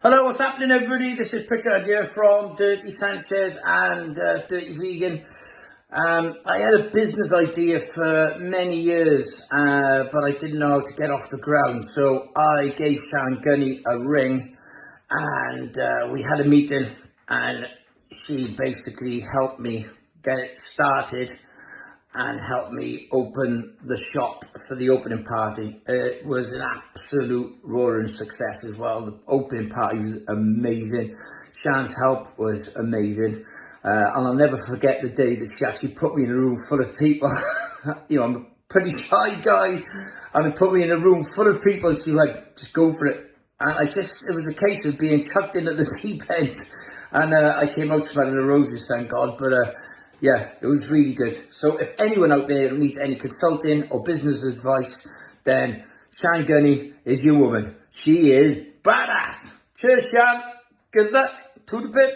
Hello, what's happening everybody? This is Pritchard here from Dirty Sanchez and Dirty Vegan. I had a business idea for many years, but I didn't know how to get off the ground. So I gave Sian Gunny a ring and we had a meeting, and she basically helped me get it started and helped me open the shop for the opening party. It was an absolute roaring success as well. The opening party was amazing. Sian's help was amazing. And I'll never forget the day that she actually put me in a room full of people. You know, I'm a pretty shy guy, and put me in a room full of people, and she was like, just go for it. And it was a case of being chucked in at the deep end. And I came out smelling the roses, thank God. But yeah, it was really good. So if anyone out there needs any consulting or business advice, then Sian Gunny is your woman. She is badass. Cheers, Sian. Good luck. To the pit.